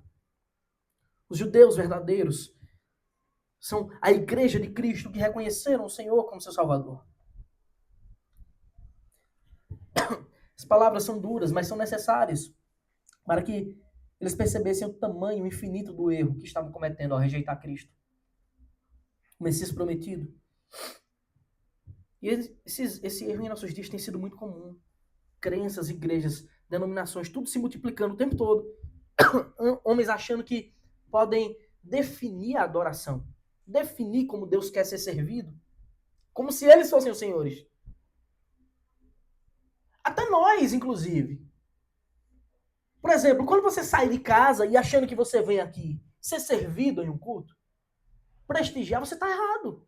Speaker 1: Os judeus verdadeiros são a igreja de Cristo que reconheceram o Senhor como seu Salvador. As palavras são duras, mas são necessárias para que eles percebessem o tamanho infinito do erro que estavam cometendo ao rejeitar Cristo, o Messias prometido. E esse erro em nossos dias tem sido muito comum. Crenças, igrejas, denominações, tudo se multiplicando o tempo todo. Homens achando que podem definir a adoração, definir como Deus quer ser servido, como se eles fossem os senhores. Até nós, inclusive. Por exemplo, quando você sai de casa e achando que você vem aqui ser servido em um culto, prestigiar, você está errado.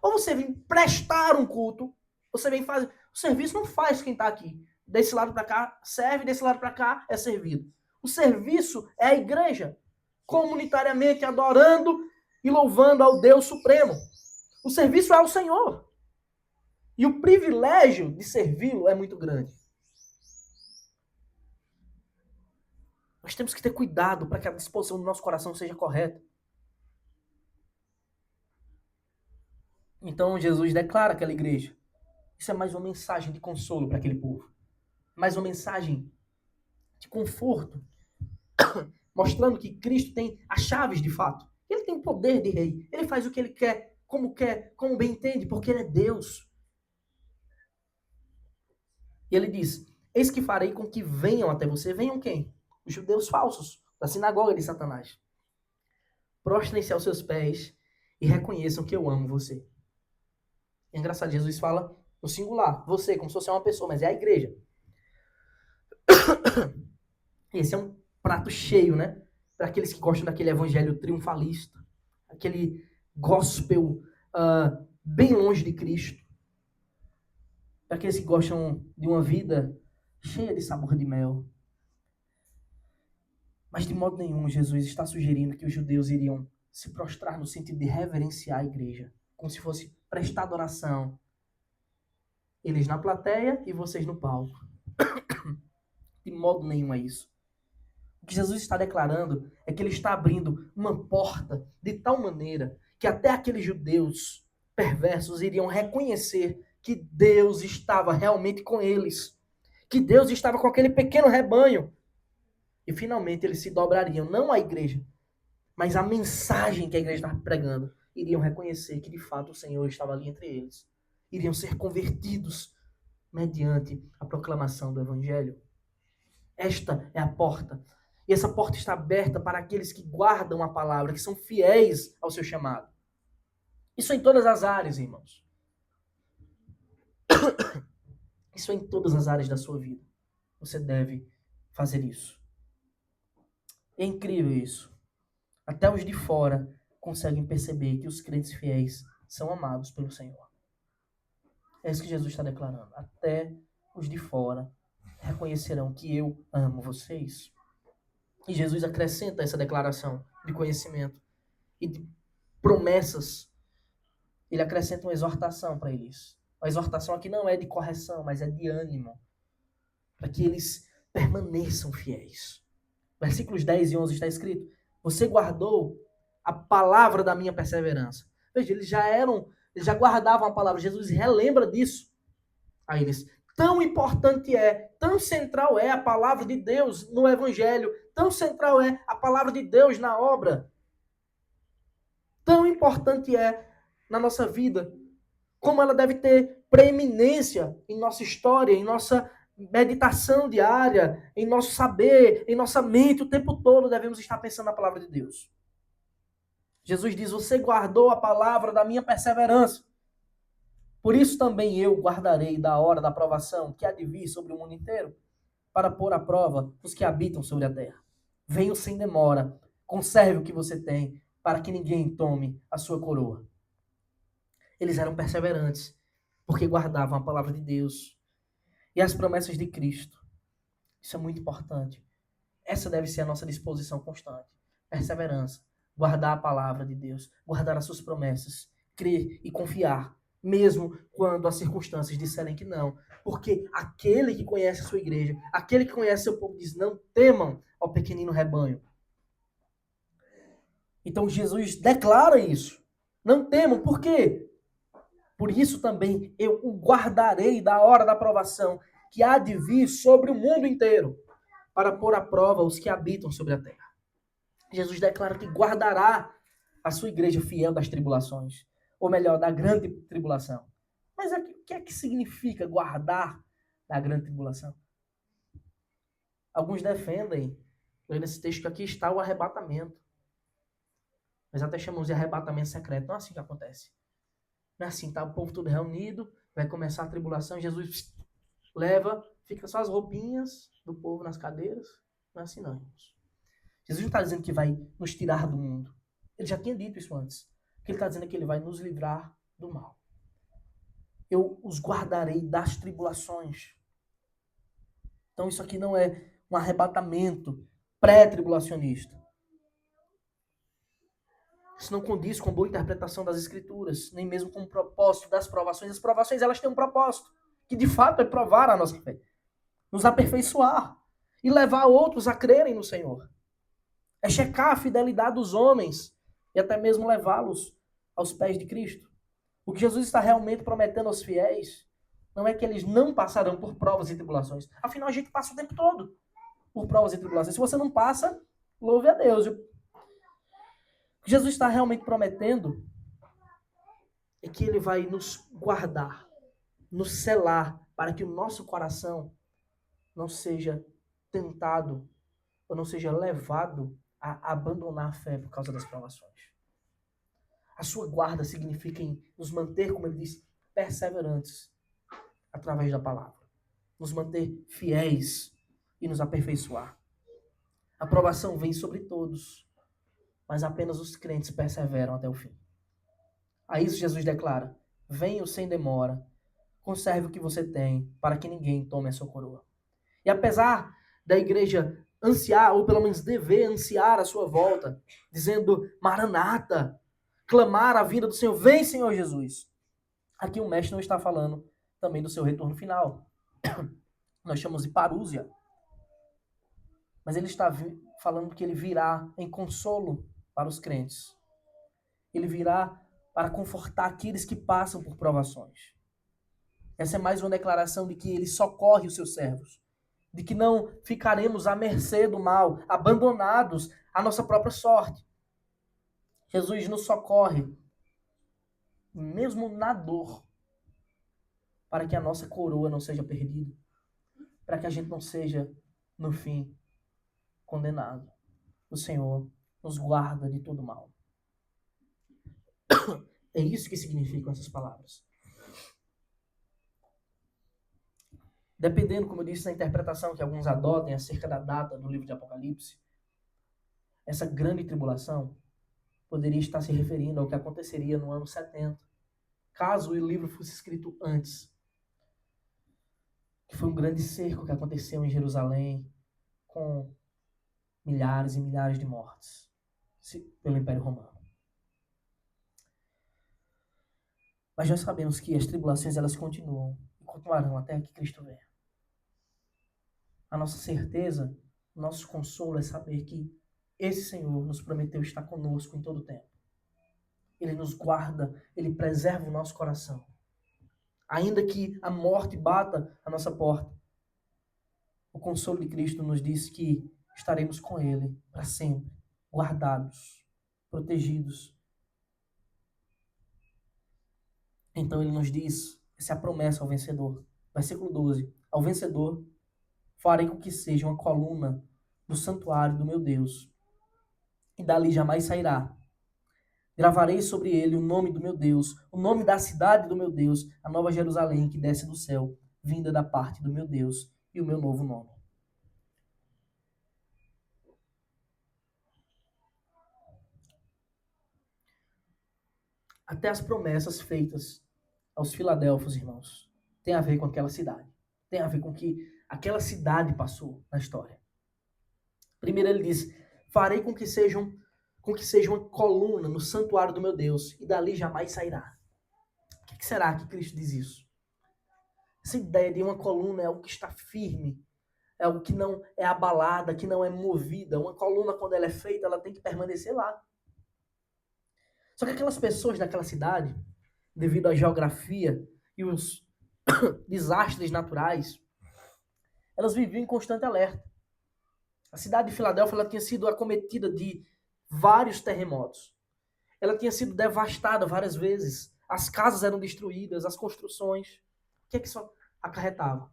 Speaker 1: Ou você vem prestar um culto, você vem fazer... O serviço não faz quem está aqui. Desse lado para cá, serve, desse lado para cá, é servido. O serviço é a igreja, comunitariamente adorando e louvando ao Deus Supremo. O serviço é ao Senhor. E o privilégio de servi-lo é muito grande. Nós temos que ter cuidado para que a disposição do nosso coração seja correta. Então Jesus declara àquela igreja. Isso é mais uma mensagem de consolo para aquele povo. Mais uma mensagem de conforto. Mostrando que Cristo tem as chaves de fato. Ele tem o poder de rei. Ele faz o que ele quer, como bem entende, porque ele é Deus. E ele diz, eis que farei com que venham até você. Venham quem? Os judeus falsos, da sinagoga de Satanás. Prostrem-se aos seus pés e reconheçam que eu amo você. É engraçado, Jesus fala no singular, você, como se fosse uma pessoa, mas é a igreja. Esse é um prato cheio, né? Para aqueles que gostam daquele evangelho triunfalista, aquele gospel bem longe de Cristo. Para aqueles que gostam de uma vida cheia de sabor de mel. Mas de modo nenhum Jesus está sugerindo que os judeus iriam se prostrar no sentido de reverenciar a igreja, como se fosse prestar adoração. Eles na plateia e vocês no palco. De modo nenhum é isso. O que Jesus está declarando é que ele está abrindo uma porta de tal maneira que até aqueles judeus perversos iriam reconhecer que Deus estava realmente com eles, que Deus estava com aquele pequeno rebanho. E finalmente eles se dobrariam, não à igreja, mas a mensagem que a igreja estava pregando. Iriam reconhecer que de fato o Senhor estava ali entre eles. Iriam ser convertidos mediante a proclamação do Evangelho. Esta é a porta. E essa porta está aberta para aqueles que guardam a palavra, que são fiéis ao seu chamado. Isso em todas as áreas, irmãos. Isso em todas as áreas da sua vida. Você deve fazer isso. É incrível isso. Até os de fora conseguem perceber que os crentes fiéis são amados pelo Senhor. É isso que Jesus está declarando. Até os de fora reconhecerão que eu amo vocês. E Jesus acrescenta essa declaração de conhecimento e de promessas. Ele acrescenta uma exortação para eles. A exortação aqui não é de correção, mas é de ânimo. Para que eles permaneçam fiéis. Versículos 10 e 11 está escrito: você guardou a palavra da minha perseverança. Veja, eles já guardavam a palavra. Jesus relembra disso a eles. Tão importante é, tão central é a palavra de Deus no Evangelho, tão central é a palavra de Deus na obra. Tão importante é na nossa vida, como ela deve ter preeminência em nossa história, em nossa meditação diária, em nosso saber, em nossa mente, o tempo todo devemos estar pensando na palavra de Deus. Jesus diz: você guardou a palavra da minha perseverança. Por isso também eu guardarei da hora da provação que há de vir sobre o mundo inteiro, para pôr à prova os que habitam sobre a terra. Venho sem demora, conserve o que você tem, para que ninguém tome a sua coroa. Eles eram perseverantes, porque guardavam a palavra de Deus e as promessas de Cristo. Isso é muito importante. Essa deve ser a nossa disposição constante. Perseverança, guardar a palavra de Deus, guardar as suas promessas, crer e confiar, mesmo quando as circunstâncias disserem que não. Porque aquele que conhece a sua igreja, aquele que conhece seu povo, diz: não temam ao pequenino rebanho. Então Jesus declara isso. Não temam, por quê? Por isso também eu o guardarei da hora da provação que há de vir sobre o mundo inteiro, para pôr à prova os que habitam sobre a terra. Jesus declara que guardará a sua igreja fiel das tribulações, ou melhor, da grande tribulação. Mas o que é que significa guardar da grande tribulação? Alguns defendem, nesse texto que aqui está o arrebatamento. Nós até chamamos de arrebatamento secreto. Não é assim que acontece. Não é assim, tá o povo todo reunido, vai começar a tribulação, Jesus leva, fica só as roupinhas do povo nas cadeiras. Não é assim não, irmãos. Jesus não está dizendo que vai nos tirar do mundo. Ele já tinha dito isso antes. O que ele está dizendo é que ele vai nos livrar do mal. Eu os guardarei das tribulações. Então isso aqui não é um arrebatamento pré-tribulacionista. Isso não condiz com boa interpretação das Escrituras, nem mesmo com o propósito das provações. As provações, elas têm um propósito, que de fato é provar a nossa fé, nos aperfeiçoar e levar outros a crerem no Senhor. É checar a fidelidade dos homens e até mesmo levá-los aos pés de Cristo. O que Jesus está realmente prometendo aos fiéis não é que eles não passarão por provas e tribulações. Afinal, a gente passa o tempo todo por provas e tribulações. Se você não passa, louve a Deus. O que Jesus está realmente prometendo é que ele vai nos guardar, nos selar, para que o nosso coração não seja tentado ou não seja levado a abandonar a fé por causa das provações. A sua guarda significa em nos manter, como ele diz, perseverantes através da palavra. Nos manter fiéis e nos aperfeiçoar. A provação vem sobre todos, mas apenas os crentes perseveram até o fim. A isso Jesus declara: venho sem demora, conserve o que você tem, para que ninguém tome a sua coroa. E apesar da igreja ansiar, ou pelo menos dever ansiar a sua volta, dizendo Maranata, clamar a vinda do Senhor, vem Senhor Jesus. Aqui o mestre não está falando também do seu retorno final. Nós chamamos de parúzia. Mas ele está falando que ele virá em consolo para os crentes. Ele virá para confortar aqueles que passam por provações. Essa é mais uma declaração de que ele socorre os seus servos, de que não ficaremos à mercê do mal, abandonados à nossa própria sorte. Jesus nos socorre, mesmo na dor, para que a nossa coroa não seja perdida, para que a gente não seja, no fim, condenado. O Senhor nos guarda de todo mal. É isso que significam essas palavras. Dependendo, como eu disse, da interpretação que alguns adotem acerca da data do livro de Apocalipse, essa grande tribulação poderia estar se referindo ao que aconteceria no ano 70, caso o livro fosse escrito antes. Que foi um grande cerco que aconteceu em Jerusalém, com milhares e milhares de mortes pelo Império Romano. Mas nós sabemos que as tribulações elas continuam e continuarão até que Cristo venha. A nossa certeza, o nosso consolo é saber que esse Senhor nos prometeu estar conosco em todo o tempo. Ele nos guarda, Ele preserva o nosso coração. Ainda que a morte bata à nossa porta, o consolo de Cristo nos diz que estaremos com Ele para sempre, guardados, protegidos. Então Ele nos diz, essa é a promessa ao vencedor. Versículo 12. Ao vencedor, farei com que seja uma coluna do santuário do meu Deus, e dali jamais sairá. Gravarei sobre ele o nome do meu Deus, o nome da cidade do meu Deus, a nova Jerusalém que desce do céu, vinda da parte do meu Deus, e o meu novo nome. Até as promessas feitas aos filadelfos, irmãos, tem a ver com aquela cidade. Tem a ver com o que aquela cidade passou na história. Primeiro ele diz, farei com que seja uma coluna no santuário do meu Deus, e dali jamais sairá. O que será que Cristo diz isso? Essa ideia de uma coluna é algo que está firme, é algo que não é abalada, que não é movida. Uma coluna, quando ela é feita, ela tem que permanecer lá. Só que aquelas pessoas daquela cidade, devido à geografia e os desastres naturais, elas viviam em constante alerta. A cidade de Filadélfia ela tinha sido acometida de vários terremotos. Ela tinha sido devastada várias vezes. As casas eram destruídas, as construções. O que é que isso acarretava?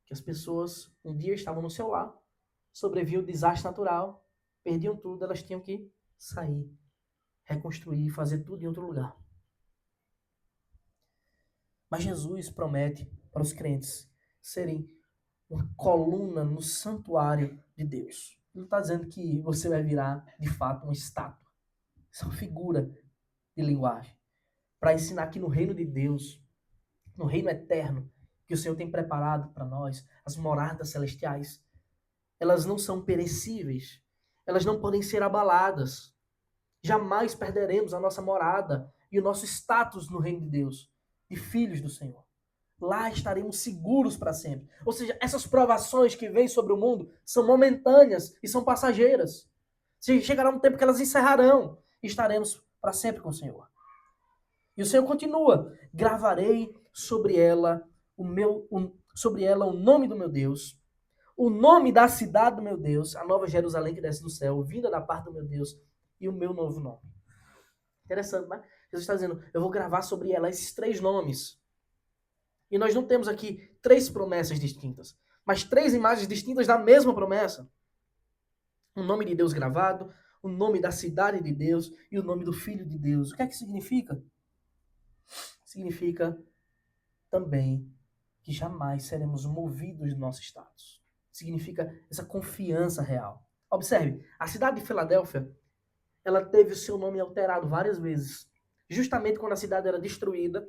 Speaker 1: Que as pessoas um dia estavam no seu lar, sobrevinha o desastre natural, perdiam tudo, elas tinham que sair, reconstruir, fazer tudo em outro lugar. Mas Jesus promete para os crentes serem uma coluna no santuário de Deus. Ele não está dizendo que você vai virar, de fato, uma estátua. Isso é uma figura de linguagem. Para ensinar que no reino de Deus, no reino eterno, que o Senhor tem preparado para nós, as moradas celestiais, elas não são perecíveis. Elas não podem ser abaladas. Jamais perderemos a nossa morada e o nosso status no reino de Deus, de filhos do Senhor. Lá estaremos seguros para sempre. Ou seja, essas provações que vêm sobre o mundo são momentâneas e são passageiras. Chegará um tempo que elas encerrarão e estaremos para sempre com o Senhor. E o Senhor continua: gravarei sobre ela o nome do meu Deus, o nome da cidade do meu Deus, a nova Jerusalém que desce do céu, vinda da parte do meu Deus, e o meu novo nome. Interessante, né? Jesus está dizendo, eu vou gravar sobre ela esses 3 nomes. E nós não temos aqui 3 promessas distintas, mas 3 imagens distintas da mesma promessa. O nome de Deus gravado, o nome da cidade de Deus e o nome do Filho de Deus. O que é que significa? Significa também que jamais seremos movidos do nosso status. Significa essa confiança real. Observe, a cidade de Filadélfia, ela teve o seu nome alterado várias vezes. Justamente quando a cidade era destruída,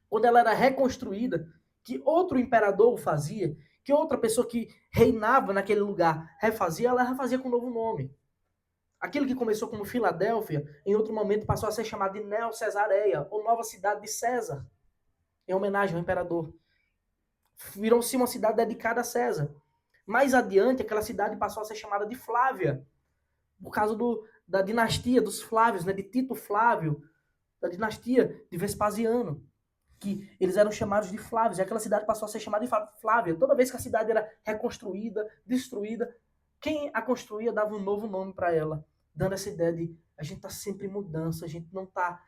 Speaker 1: quando ela era reconstruída, que outro imperador fazia, que outra pessoa que reinava naquele lugar refazia, ela refazia com um novo nome. Aquilo que começou como Filadélfia, em outro momento passou a ser chamado de Neo-Cesareia, ou Nova Cidade de César, em homenagem ao imperador. Virou-se uma cidade dedicada a César. Mais adiante, aquela cidade passou a ser chamada de Flávia, por causa da dinastia dos Flávios, né, de Tito Flávio, da dinastia de Vespasiano, que eles eram chamados de Flávios, e aquela cidade passou a ser chamada de Flávia. Toda vez que a cidade era reconstruída, destruída, quem a construía dava um novo nome para ela, dando essa ideia de a gente está sempre em mudança, a gente não está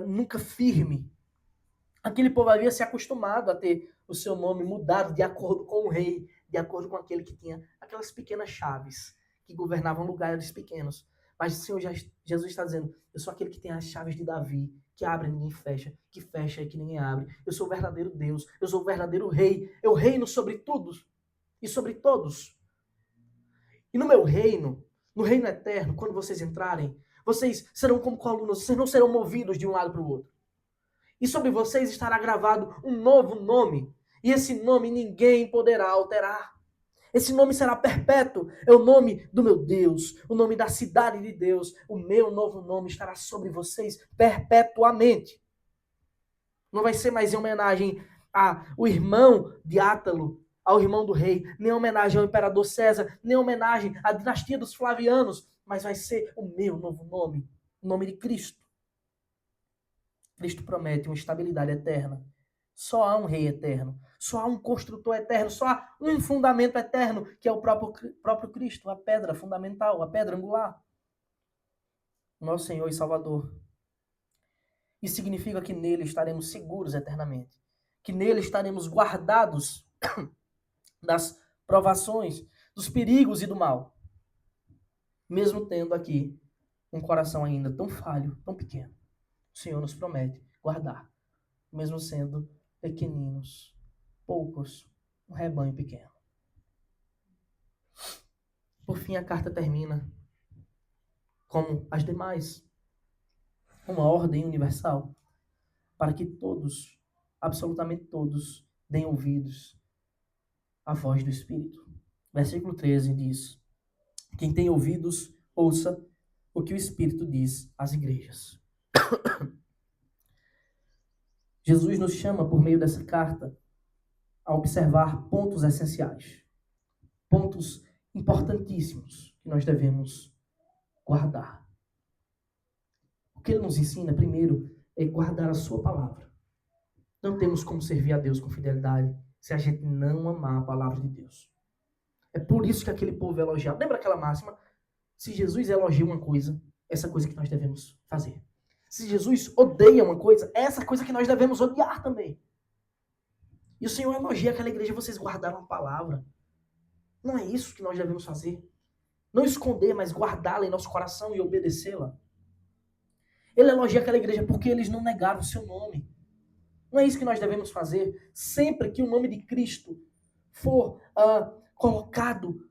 Speaker 1: nunca firme. Aquele povo havia se acostumado a ter o seu nome mudado de acordo com o rei, de acordo com aquele que tinha aquelas pequenas chaves que governavam lugares pequenos. Mas o Senhor Jesus está dizendo, eu sou aquele que tem as chaves de Davi, que abre e ninguém fecha, que fecha e que ninguém abre. Eu sou o verdadeiro Deus, eu sou o verdadeiro rei, eu reino sobre tudo e sobre todos. E no meu reino, no reino eterno, quando vocês entrarem, vocês serão como colunas, vocês não serão movidos de um lado para o outro. E sobre vocês estará gravado um novo nome, e esse nome ninguém poderá alterar. Esse nome será perpétuo, é o nome do meu Deus, o nome da cidade de Deus. O meu novo nome estará sobre vocês perpetuamente. Não vai ser mais em homenagem ao irmão de Átalo, ao irmão do rei, nem homenagem ao imperador César, nem homenagem à dinastia dos Flavianos, mas vai ser o meu novo nome, o nome de Cristo. Cristo promete uma estabilidade eterna. Só há um rei eterno. Só há um construtor eterno. Só há um fundamento eterno, que é o próprio Cristo, a pedra fundamental, a pedra angular. Nosso Senhor e Salvador. Isso significa que nele estaremos seguros eternamente. Que nele estaremos guardados das provações, dos perigos e do mal. Mesmo tendo aqui um coração ainda tão falho, tão pequeno. O Senhor nos promete guardar, mesmo sendo pequeninos, poucos, um rebanho pequeno. Por fim, a carta termina como as demais, uma ordem universal, para que todos, absolutamente todos, deem ouvidos à voz do Espírito. Versículo 13 diz: quem tem ouvidos, ouça o que o Espírito diz às igrejas. Jesus nos chama, por meio dessa carta, a observar pontos essenciais, pontos importantíssimos que nós devemos guardar. O que ele nos ensina, primeiro, é guardar a sua palavra. Não temos como servir a Deus com fidelidade se a gente não amar a palavra de Deus. É por isso que aquele povo é elogiado. Lembra aquela máxima? Se Jesus elogia uma coisa, essa coisa que nós devemos fazer. Se Jesus odeia uma coisa, é essa coisa que nós devemos odiar também. E o Senhor elogia aquela igreja, vocês guardaram a palavra. Não é isso que nós devemos fazer. Não esconder, mas guardá-la em nosso coração e obedecê-la. Ele elogia aquela igreja porque eles não negaram o seu nome. Não é isso que nós devemos fazer. Sempre que o nome de Cristo for colocado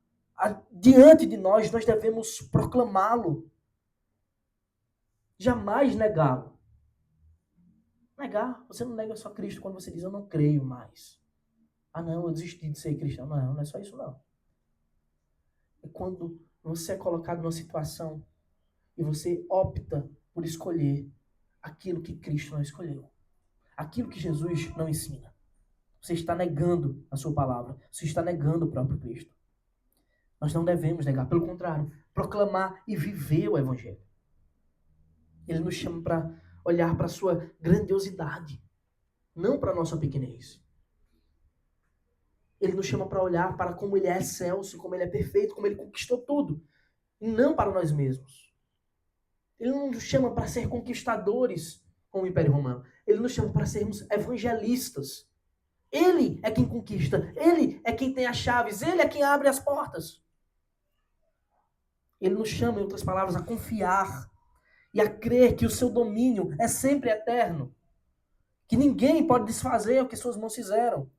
Speaker 1: diante de nós, nós devemos proclamá-lo. Jamais negá-lo. Negar, você não nega só Cristo quando você diz, eu não creio mais. Ah não, eu desisti de ser cristão. Não, não é só isso não. É quando você é colocado numa situação e você opta por escolher aquilo que Cristo não escolheu. Aquilo que Jesus não ensina. Você está negando a sua palavra. Você está negando o próprio Cristo. Nós não devemos negar. Pelo contrário, proclamar e viver o Evangelho. Ele nos chama para olhar para a sua grandiosidade, não para a nossa pequenez. Ele nos chama para olhar para como ele é excelso, como ele é perfeito, como ele conquistou tudo, e não para nós mesmos. Ele não nos chama para ser conquistadores como o Império Romano. Ele nos chama para sermos evangelistas. Ele é quem conquista, ele é quem tem as chaves, ele é quem abre as portas. Ele nos chama, em outras palavras, a confiar e a crer que o seu domínio é sempre eterno. Que ninguém pode desfazer o que suas mãos fizeram.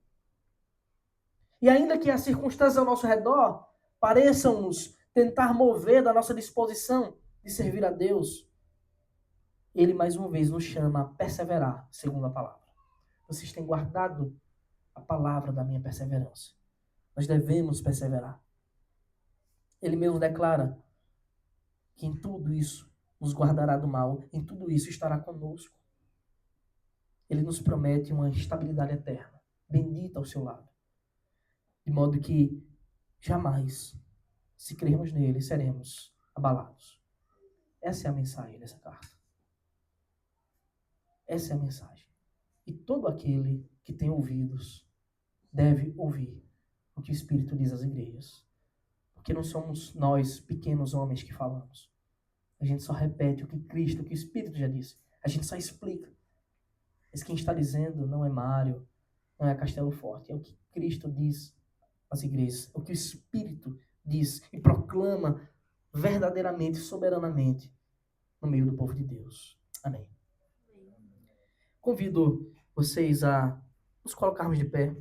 Speaker 1: E ainda que as circunstâncias ao nosso redor pareçam-nos tentar mover da nossa disposição de servir a Deus, ele mais uma vez nos chama a perseverar, segundo a palavra. Vocês têm guardado a palavra da minha perseverança. Nós devemos perseverar. Ele mesmo declara que em tudo isso nos guardará do mal, em tudo isso estará conosco. Ele nos promete uma estabilidade eterna, bendita ao seu lado. De modo que jamais, se crermos nele, seremos abalados. Essa é a mensagem dessa carta. Essa é a mensagem. E todo aquele que tem ouvidos deve ouvir o que o Espírito diz às igrejas. Porque não somos nós, pequenos homens, que falamos. A gente só repete o que Cristo, o que o Espírito já disse. A gente só explica. Mas quem está dizendo não é Mário, não é Castelo Forte. É o que Cristo diz às igrejas. É o que o Espírito diz e proclama verdadeiramente, soberanamente no meio do povo de Deus. Amém. Convido vocês a nos colocarmos de pé.